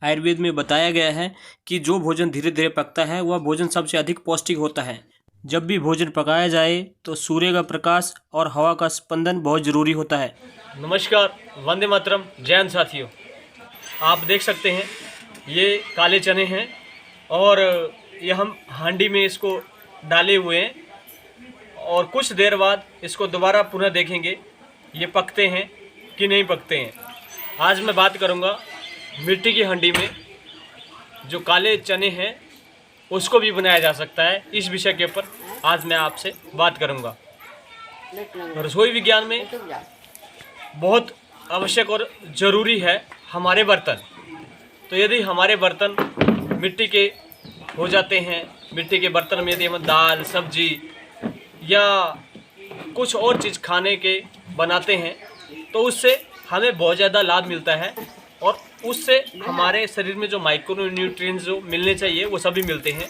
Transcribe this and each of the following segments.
आयुर्वेद में बताया गया है कि जो भोजन धीरे धीरे पकता है वह भोजन सबसे अधिक पौष्टिक होता है। जब भी भोजन पकाया जाए तो सूर्य का प्रकाश और हवा का स्पंदन बहुत ज़रूरी होता है। नमस्कार, वंदे मातरम, जय हिंद साथियों। आप देख सकते हैं ये काले चने हैं और ये हम हांडी में इसको डाले हुए हैं और कुछ देर बाद इसको दोबारा पुनः देखेंगे ये पकते हैं कि नहीं पकते हैं। आज मैं बात करूंगा मिट्टी की हांडी में जो काले चने हैं उसको भी बनाया जा सकता है। इस विषय के ऊपर आज मैं आपसे बात करूंगा। रसोई विज्ञान में बहुत आवश्यक और ज़रूरी है हमारे बर्तन। तो यदि हमारे बर्तन मिट्टी के हो जाते हैं, मिट्टी के बर्तन में यदि हम दाल, सब्जी या कुछ और चीज़ खाने के बनाते हैं तो उससे हमें बहुत ज़्यादा लाभ मिलता है और उससे हमारे शरीर में जो माइक्रो न्यूट्रिएंट्स जो मिलने चाहिए वो सभी मिलते हैं।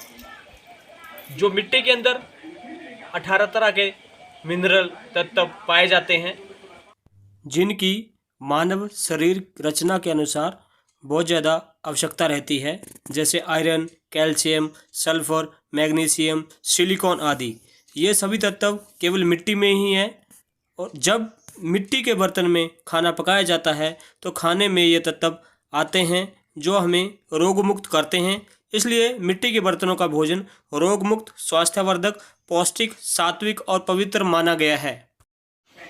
जो मिट्टी के अंदर 18 तरह के मिनरल तत्व पाए जाते हैं जिनकी मानव शरीर रचना के अनुसार बहुत ज़्यादा आवश्यकता रहती है, जैसे iron, calcium, sulphur, magnesium, silicon आदि। ये सभी तत्व केवल मिट्टी में ही हैं और जब मिट्टी के बर्तन में खाना पकाया जाता है तो खाने में ये तत्व आते हैं जो हमें रोग मुक्त करते हैं। इसलिए मिट्टी के बर्तनों का भोजन रोग मुक्त, स्वास्थ्यवर्धक, पौष्टिक, सात्विक और पवित्र माना गया है।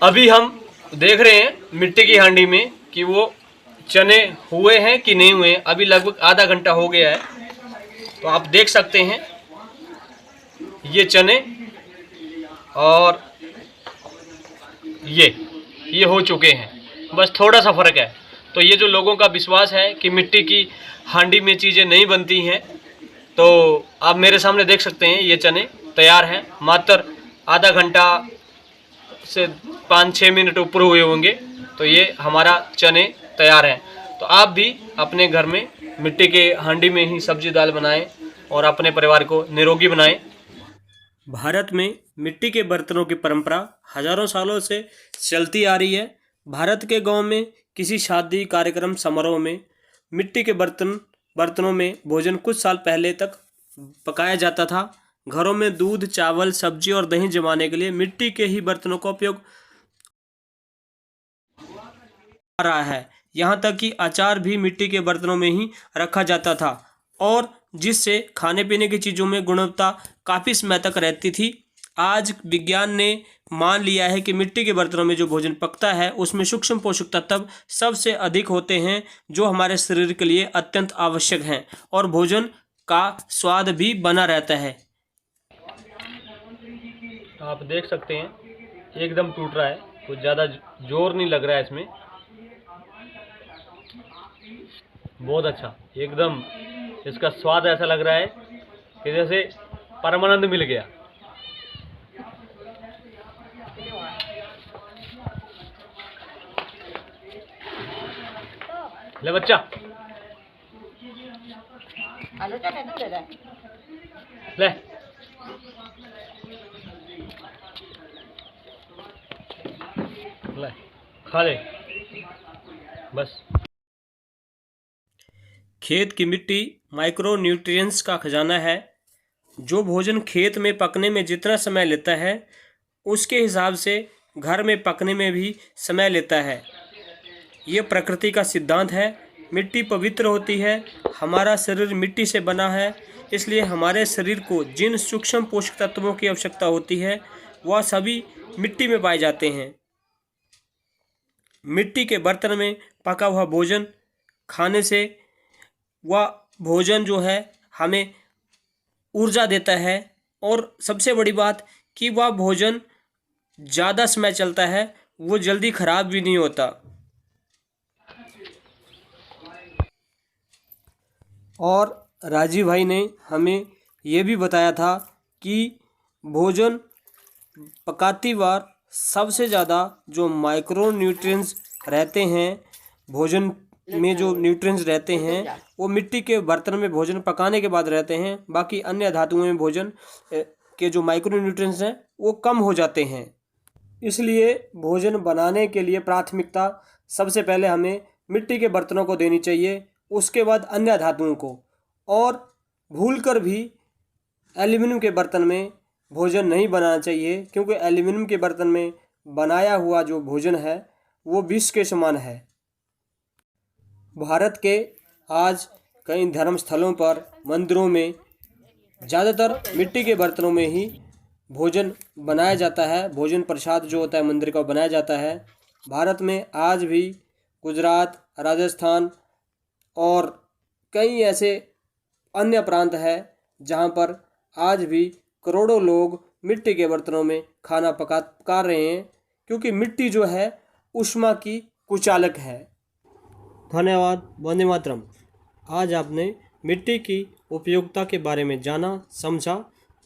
अभी हम देख रहे हैं मिट्टी की हांडी में कि वो चने हुए हैं कि नहीं हुए। अभी लगभग आधा घंटा हो गया है। तो आप देख सकते हैं ये चने और ये हो चुके हैं, बस थोड़ा सा फ़र्क है। तो ये जो लोगों का विश्वास है कि मिट्टी की हांडी में चीज़ें नहीं बनती हैं, तो आप मेरे सामने देख सकते हैं ये चने तैयार हैं। मात्र आधा घंटा से 5-6 मिनट ऊपर हुए होंगे तो ये हमारा चने तैयार हैं। तो आप भी अपने घर में मिट्टी के हांडी में ही सब्जी दाल बनाएं और अपने परिवार को निरोगी बनाएं। भारत में मिट्टी के बर्तनों की परंपरा हजारों सालों से चलती आ रही है। भारत के गांव में किसी शादी, कार्यक्रम, समारोह में मिट्टी के बर्तनों में भोजन कुछ साल पहले तक पकाया जाता था। घरों में दूध, चावल, सब्जी और दही जमाने के लिए मिट्टी के ही बर्तनों का उपयोग आ रहा है। यहाँ तक कि अचार भी मिट्टी के बर्तनों में ही रखा जाता था और जिससे खाने पीने की चीज़ों में गुणवत्ता काफ़ी समय तक रहती थी। आज विज्ञान ने मान लिया है कि मिट्टी के बर्तनों में जो भोजन पकता है उसमें सूक्ष्म पोषक तत्व सबसे अधिक होते हैं जो हमारे शरीर के लिए अत्यंत आवश्यक हैं और भोजन का स्वाद भी बना रहता है। आप देख सकते हैं एकदम टूट रहा है, कुछ ज़्यादा जोर नहीं लग रहा है इसमें। बहुत अच्छा, एकदम इसका स्वाद ऐसा लग रहा है कि जैसे परमानंद मिल गया। ले बच्चा, ले ले खा ले बस। खेत की मिट्टी माइक्रो न्यूट्रिएंट्स का खजाना है। जो भोजन खेत में पकने में जितना समय लेता है उसके हिसाब से घर में पकने में भी समय लेता है। ये प्रकृति का सिद्धांत है। मिट्टी पवित्र होती है। हमारा शरीर मिट्टी से बना है, इसलिए हमारे शरीर को जिन सूक्ष्म पोषक तत्वों की आवश्यकता होती है वह सभी मिट्टी में पाए जाते हैं। मिट्टी के बर्तन में पका हुआ भोजन खाने से वह भोजन जो है हमें ऊर्जा देता है और सबसे बड़ी बात कि वह भोजन ज़्यादा समय चलता है, वो जल्दी ख़राब भी नहीं होता। और राजीव भाई ने हमें ये भी बताया था कि भोजन पकाती बार सबसे ज़्यादा जो माइक्रो न्यूट्रिएंट्स रहते हैं, भोजन में जो न्यूट्रिएंट्स रहते हैं वो मिट्टी के बर्तन में भोजन पकाने के बाद रहते हैं। बाकी अन्य धातुओं में भोजन के जो माइक्रो न्यूट्रिएंट्स हैं वो कम हो जाते हैं। इसलिए भोजन बनाने के लिए प्राथमिकता सबसे पहले हमें मिट्टी के बर्तनों को देनी चाहिए। उसके बाद अन्य धातुओं को। और भूलकर भी एल्युमिनियम के बर्तन में भोजन नहीं बनाना चाहिए, क्योंकि एल्युमिनियम के बर्तन में बनाया हुआ जो भोजन है वो विष के समान है। भारत के आज कई धर्म स्थलों पर, मंदिरों में ज़्यादातर मिट्टी के बर्तनों में ही भोजन बनाया जाता है। भोजन प्रसाद जो होता है मंदिर का बनाया जाता है। भारत में आज भी गुजरात, राजस्थान और कई ऐसे अन्य प्रांत है जहाँ पर आज भी करोड़ों लोग मिट्टी के बर्तनों में खाना पका रहे हैं, क्योंकि मिट्टी जो है ऊष्मा की कुचालक है। धन्यवाद। वंदे मातरम। आज आपने मिट्टी की उपयोगिता के बारे में जाना, समझा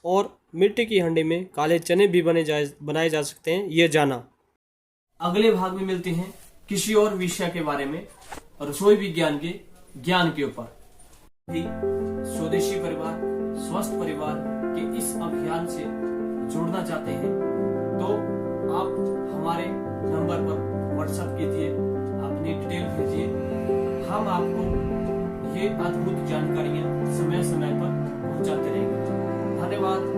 और मिट्टी की हांडी में काले चने भी बनाए जा सकते हैं ये जाना। अगले भाग में मिलते हैं किसी और विषय के बारे में, रसोई विज्ञान के ज्ञान के ऊपर। स्वदेशी परिवार, स्वस्थ परिवार के इस अभियान से जुड़ना चाहते हैं तो आप हमारे नंबर पर व्हाट्सएप कीजिए, अपनी डिटेल भेजिए। हम आपको ये अद्भुत जानकारियां समय समय पर पहुंचाते रहेंगे। धन्यवाद।